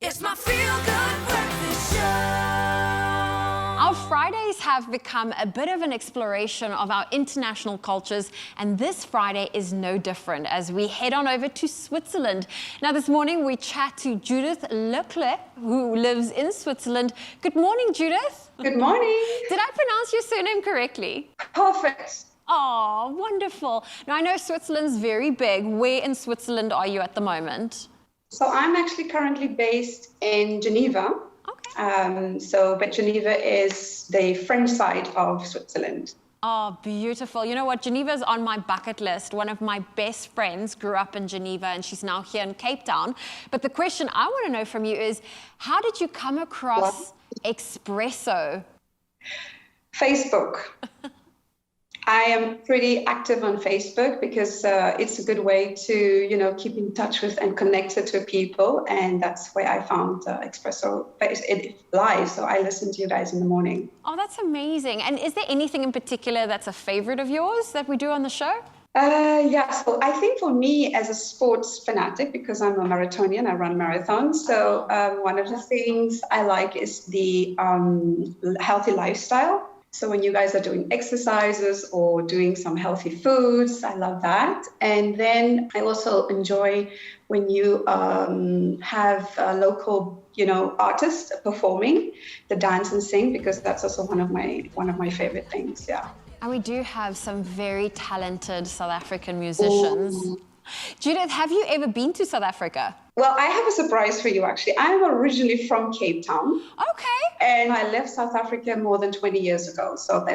It's my feel-good breakfast show. Our Fridays have become a bit of an exploration of our international cultures, and this Friday is no different as we head on over to Switzerland. Now, this morning we chat to Judith Leclercq, who lives in Switzerland. Good morning, Judith. Good morning. Did I pronounce your surname correctly? Perfect. Oh, wonderful. Now, I know Switzerland's very big. Where in Switzerland are you at the moment? So I'm actually currently based in Geneva. Okay. But Geneva is the French side of Switzerland. Oh, beautiful. You know what? Geneva's on my bucket list. One of my best friends grew up in Geneva and she's now here in Cape Town. But the question I want to know from you is, how did you come across Expresso? Facebook. I am pretty active on Facebook because it's a good way to, keep in touch with and connected to people. And that's where I found Expresso live. So I listen to you guys in the morning. Oh, that's amazing. And is there anything in particular that's a favorite of yours that we do on the show? So I think for me as a sports fanatic, because I'm a marathonian, I run marathons. So one of the things I like is the healthy lifestyle. So when you guys are doing exercises or doing some healthy foods, I love that. And then I also enjoy when you have local, artists performing the dance and sing, because that's also one of my favorite things. Yeah. And we do have some very talented South African musicians. Ooh. Judith, have you ever been to South Africa? Well, I have a surprise for you, actually. I'm originally from Cape Town. Okay. And I left South Africa more than 20 years ago. So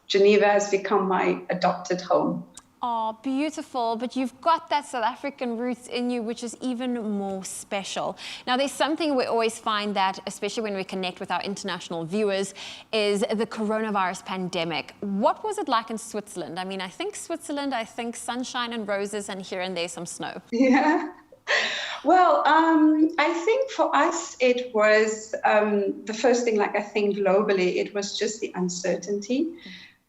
Geneva has become my adopted home. Oh, beautiful. But you've got that South African roots in you, which is even more special. Now, there's something we always find that, especially when we connect with our international viewers, is the coronavirus pandemic. What was it like in Switzerland? I mean, I think sunshine and roses, and here and there some snow. Yeah. Well, I think for us, it was the first thing, I think globally, it was just the uncertainty.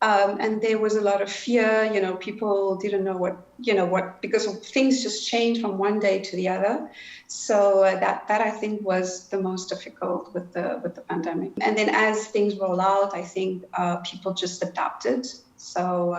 And there was a lot of fear, people didn't know what, because things just changed from one day to the other. So that I think was the most difficult with the pandemic. And then as things roll out, I think people just adapted. So,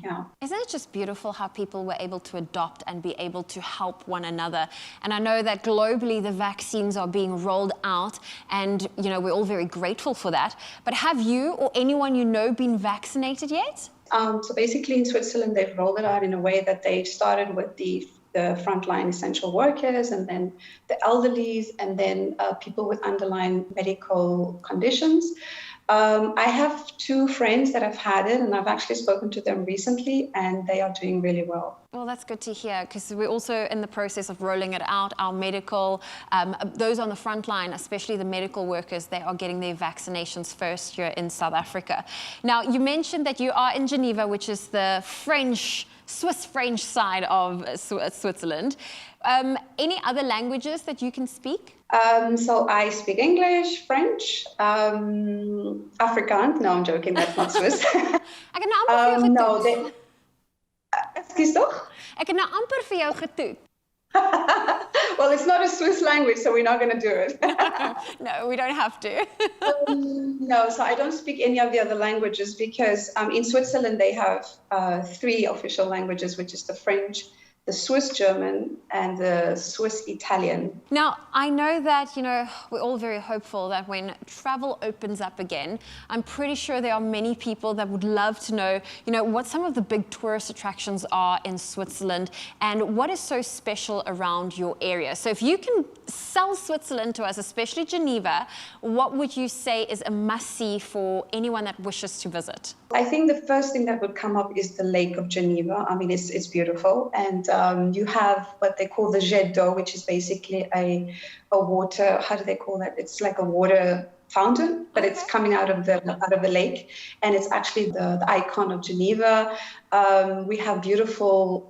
yeah. Isn't it just beautiful how people were able to adopt and be able to help one another? And I know that globally the vaccines are being rolled out and, we're all very grateful for that. But have you or anyone you know been vaccinated yet? So basically in Switzerland, they've rolled it out in a way that they started with the frontline essential workers and then the elderlies and then people with underlying medical conditions. I have two friends that have had it, and I've actually spoken to them recently, and they are doing really well. Well, that's good to hear, because we're also in the process of rolling it out. Our medical, those on the front line, especially the medical workers, they are getting their vaccinations first here in South Africa. Now, you mentioned that you are in Geneva, which is the Swiss French side of Switzerland. Any other languages that you can speak? So I speak English, French, Afrikaans. No, I'm joking. That's not Swiss. Ek het nou amper vir jou getoet. Excuse toch? Ek het nou amper vir jou getoet. Well, it's not a Swiss language, so we're not going to do it. No, we don't have to. No, so I don't speak any of the other languages because in Switzerland they have three official languages, which is the French, the Swiss German, and the Swiss Italian. Now, I know that, we're all very hopeful that when travel opens up again, I'm pretty sure there are many people that would love to know, what some of the big tourist attractions are in Switzerland and what is so special around your area. So if you can sell Switzerland to us, especially Geneva, what would you say is a must-see for anyone that wishes to visit? I think the first thing that would come up is the Lake of Geneva. I mean, it's beautiful. And you have what they call the jet d'eau, which is basically a water, how do they call that? It's like a water fountain, but it's coming out of the lake, and it's actually the icon of Geneva. We have beautiful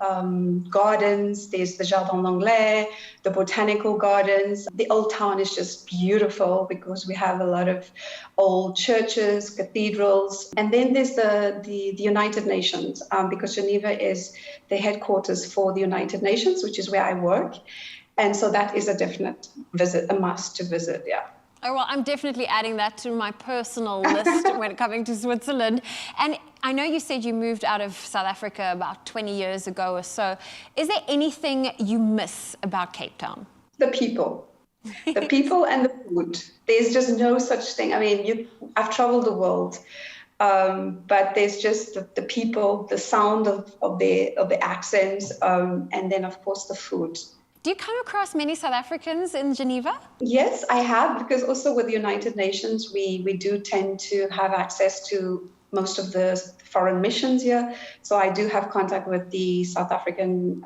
gardens. There's the Jardin d'Anglais, the botanical gardens. The old town is just beautiful because we have a lot of old churches, cathedrals. And then there's the United Nations, because Geneva is the headquarters for the United Nations, which is where I work. And so that is a definite visit, a must to visit, yeah. Oh, well, I'm definitely adding that to my personal list when coming to Switzerland. And I know you said you moved out of South Africa about 20 years ago or so. Is there anything you miss about Cape Town? The people. The people and the food. There's just no such thing. I mean, I've traveled the world, but there's just the people, the sound of the accents, and then of course the food. Do you come across many South Africans in Geneva? Yes, I have, because also with the United Nations, we do tend to have access to most of the foreign missions here. So I do have contact with the South African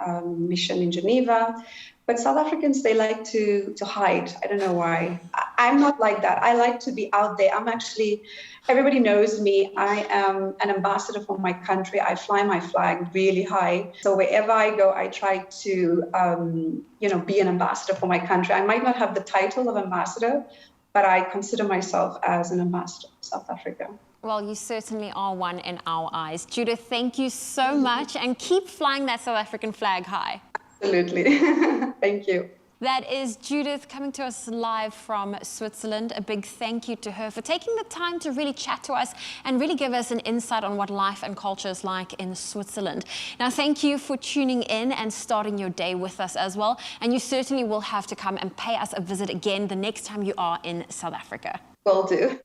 mission in Geneva. But South Africans, they like to hide. I don't know why. I'm not like that. I like to be out there. Everybody knows me. I am an ambassador for my country. I fly my flag really high. So wherever I go, I try to, be an ambassador for my country. I might not have the title of ambassador, but I consider myself as an ambassador for South Africa. Well, you certainly are one in our eyes. Judith, thank you so much, and keep flying that South African flag high. Absolutely. Thank you. That is Judith coming to us live from Switzerland. A big thank you to her for taking the time to really chat to us and really give us an insight on what life and culture is like in Switzerland. Now, thank you for tuning in and starting your day with us as well. And you certainly will have to come and pay us a visit again the next time you are in South Africa. Will do.